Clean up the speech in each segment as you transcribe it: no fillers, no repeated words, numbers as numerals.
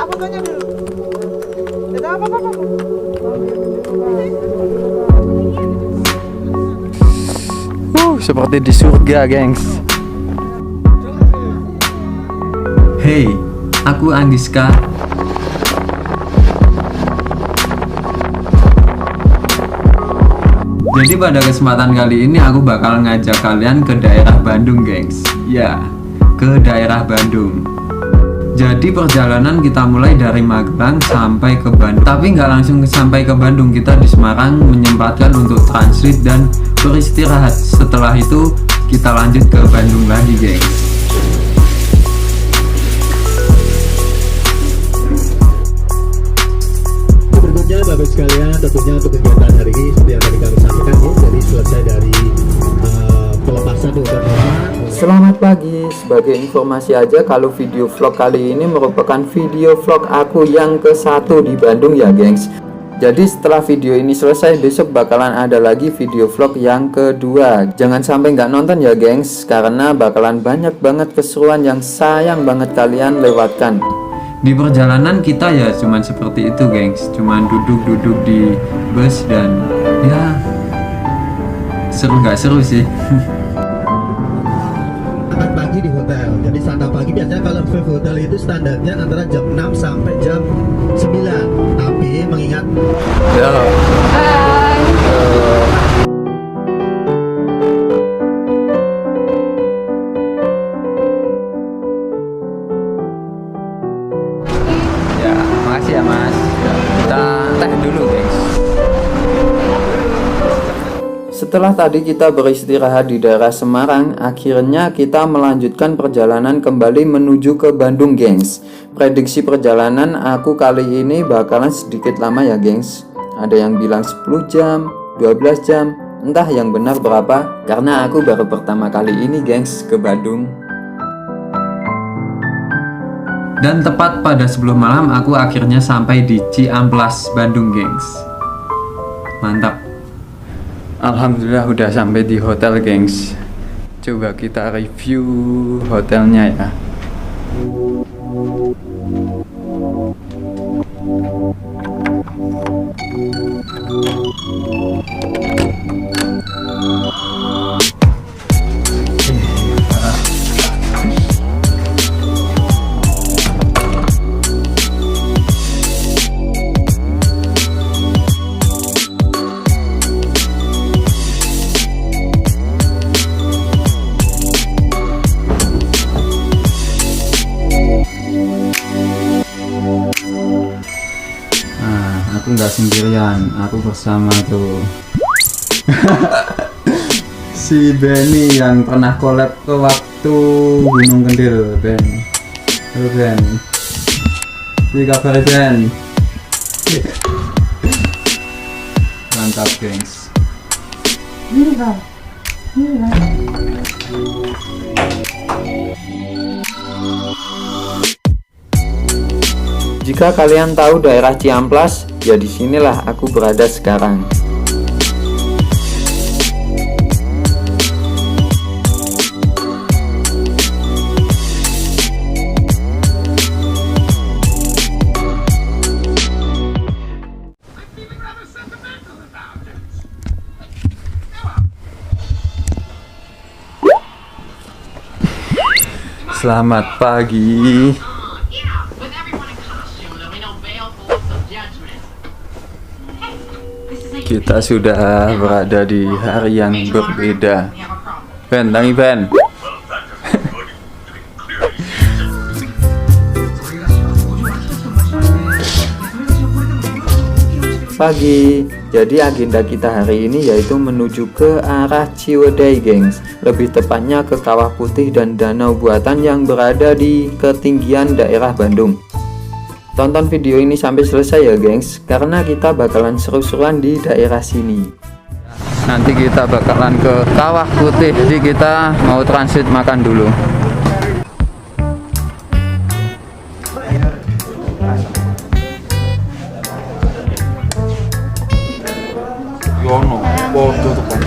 fotonya dulu. Tidak apa-apa. Seperti di surga, gengs. Hey, aku Anggiska. Jadi pada kesempatan kali ini aku bakal ngajak kalian ke daerah Bandung, gengs. Ya, ke daerah Bandung. Jadi perjalanan kita mulai dari Magelang sampai ke Bandung. Tapi nggak langsung sampai ke Bandung, kita di Semarang menyempatkan untuk transit dan beristirahat. Setelah itu kita lanjut ke Bandung lagi, gengs. Berikutnya bapak sekalian, tentunya untuk kegiatan hari ini seperti yang tadi kami sampaikan ya, jadi selesai dari pelepasan di udara. Selamat pagi, sebagai informasi aja kalau video vlog kali ini merupakan video vlog aku yang ke-1 di Bandung ya gengs. Jadi setelah video ini selesai, besok bakalan ada lagi video vlog yang kedua. Jangan sampai nggak nonton ya gengs, karena bakalan banyak banget keseruan yang sayang banget kalian lewatkan. Di perjalanan kita ya cuman seperti itu, gengs. Cuman duduk-duduk di bus dan ya seru nggak seru sih. Makan pagi di hotel. Jadi santap pagi biasanya kalau Vive Hotel itu standarnya antara jam 6 sampai jam 9. Tapi mengingat Ya, makasih ya mas. Kita teh dulu gengs. Setelah tadi kita beristirahat di daerah Semarang, akhirnya kita melanjutkan perjalanan kembali menuju ke Bandung, gengs. Prediksi perjalanan aku kali ini bakalan sedikit lama ya, gengs. Ada yang bilang 10 jam, 12 jam, entah yang benar berapa, karena aku baru pertama kali ini, gengs, ke Bandung. Dan tepat pada 10 malam aku akhirnya sampai di Ciamplas, Bandung, gengs. Mantap. Alhamdulillah udah sampai di hotel, gengs. Coba kita review hotelnya ya. Aku nggak sendirian, aku bersama tuh si Benny yang pernah collab ke waktu Gunung Kendil. Ben, halo Ben, apa kabar Ben? Mantap, gengs. Jika kalian tahu daerah Ciamplas, ya disinilah aku berada sekarang. Selamat pagi. Kita sudah berada di hari yang berbeda. Ben, tangi Ben. Pagi. Jadi agenda kita hari ini yaitu menuju ke arah Ciwidey, gengs. Lebih tepatnya ke Kawah Putih dan danau buatan yang berada di ketinggian daerah Bandung. Tonton video ini sampai selesai ya, gengs, karena kita bakalan seru-seruan di daerah sini. Nanti kita bakalan ke Kawah Putih, jadi kita mau transit makan dulu. Yono, bodoh tuh kan.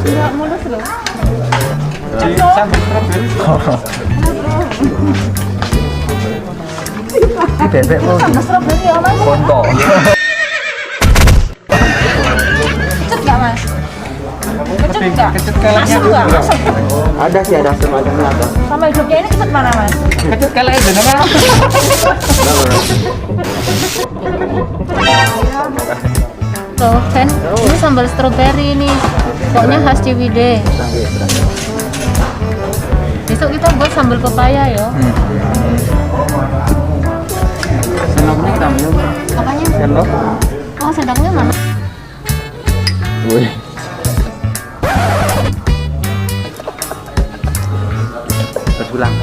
Enggak mulus loh. Sampai Ini bebek kok. Strawberry ya mas? Konto. Kecut nggak mas? Kecut nggak? Asam nggak? Asam. Ada sih, ada semacamnya ada. Sama hidupnya ini kecut mana mas? Kecut kali aja nama. Tuh kan, ini sambal stroberi nih. Pokoknya khas Ciwidey. Besok kita buat sambal pepaya ya. Senangnya kita minum. Apanya? Sendok. Oh, sendoknya mana? Wih. Berpulang.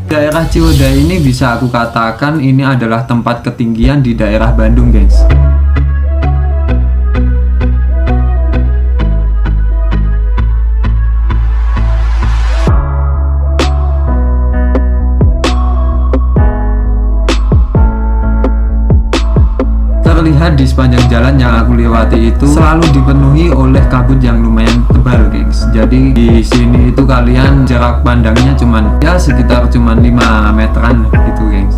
Daerah Ciwidey ini bisa aku katakan ini adalah tempat ketinggian di daerah Bandung, gengs. Terlihat di sepanjang jalan yang aku lewati itu selalu dipenuhi oleh kabut yang lumayan tebal, gengs. Jadi di sini itu kalian jarak pandangnya cuman ya sekitar cuman 5 meteran gitu, gengs.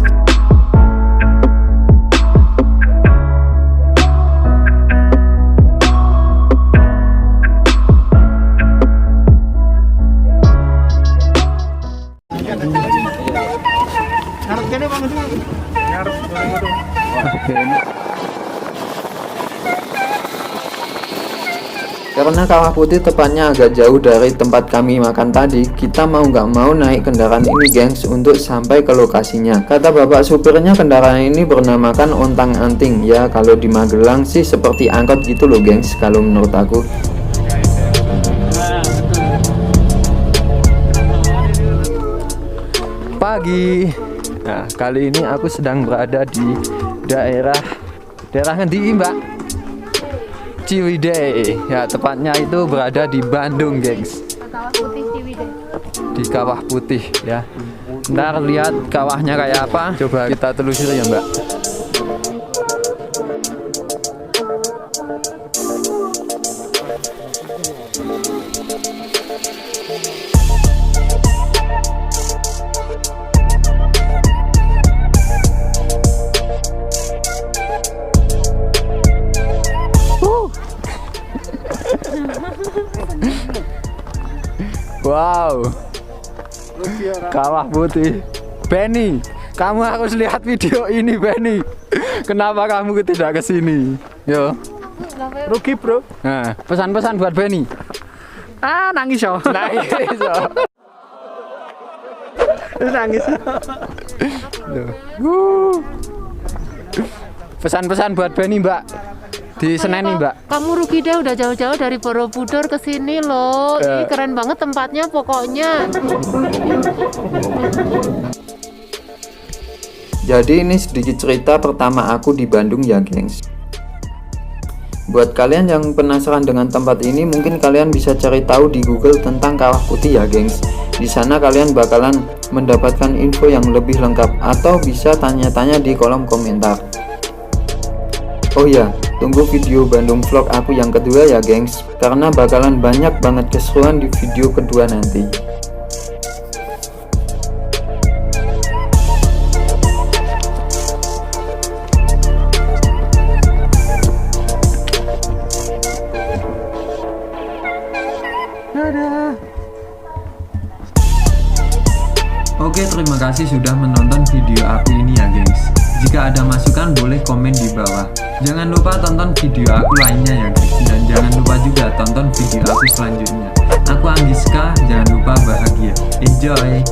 Karena Kawah Putih tepatnya agak jauh dari tempat kami makan tadi, kita mau nggak mau naik kendaraan ini, gengs, untuk sampai ke lokasinya. Kata bapak supirnya kendaraan ini bernamakan Ontang Anting. Ya kalau di Magelang sih seperti angkot gitu loh, gengs, kalau menurut aku. Pagi. Nah, kali ini aku sedang berada di daerah ngendi, Mbak? Ciwidey. Ya, tepatnya itu berada di Bandung, gengs. Kawah Putih Ciwidey. Di Kawah Putih ya. Ntar lihat kawahnya kayak apa. Coba kita telusuri ya, Mbak. Wow, Kawah Putih. Benny, kamu harus lihat video ini, Benny. Kenapa kamu tidak kesini? Yo, rugi bro. Nah, pesan-pesan buat Benny. Ah, nangis yo. Nangis yo. Nangis. Pesan-pesan buat Benny, Mbak. Di Senen nih, Mbak. Kamu rugi deh udah jauh-jauh dari Borobudur ke sini loh. Ini keren banget tempatnya pokoknya. Jadi ini sedikit cerita pertama aku di Bandung ya, gengs. Buat kalian yang penasaran dengan tempat ini, mungkin kalian bisa cari tahu di Google tentang Kawah Putih ya, gengs. Di sana kalian bakalan mendapatkan info yang lebih lengkap atau bisa tanya-tanya di kolom komentar. Oh ya, tunggu video Bandung vlog aku yang kedua ya, gengs, karena bakalan banyak banget keseruan di video kedua nanti. Oke, terima kasih sudah menonton video aku ini ya, gengs. Jika ada masukan boleh komen di bawah. Jangan lupa tonton video aku lainnya ya, guys. Dan jangan lupa juga tonton video aku selanjutnya. Aku Anggiska, jangan lupa bahagia. Enjoy.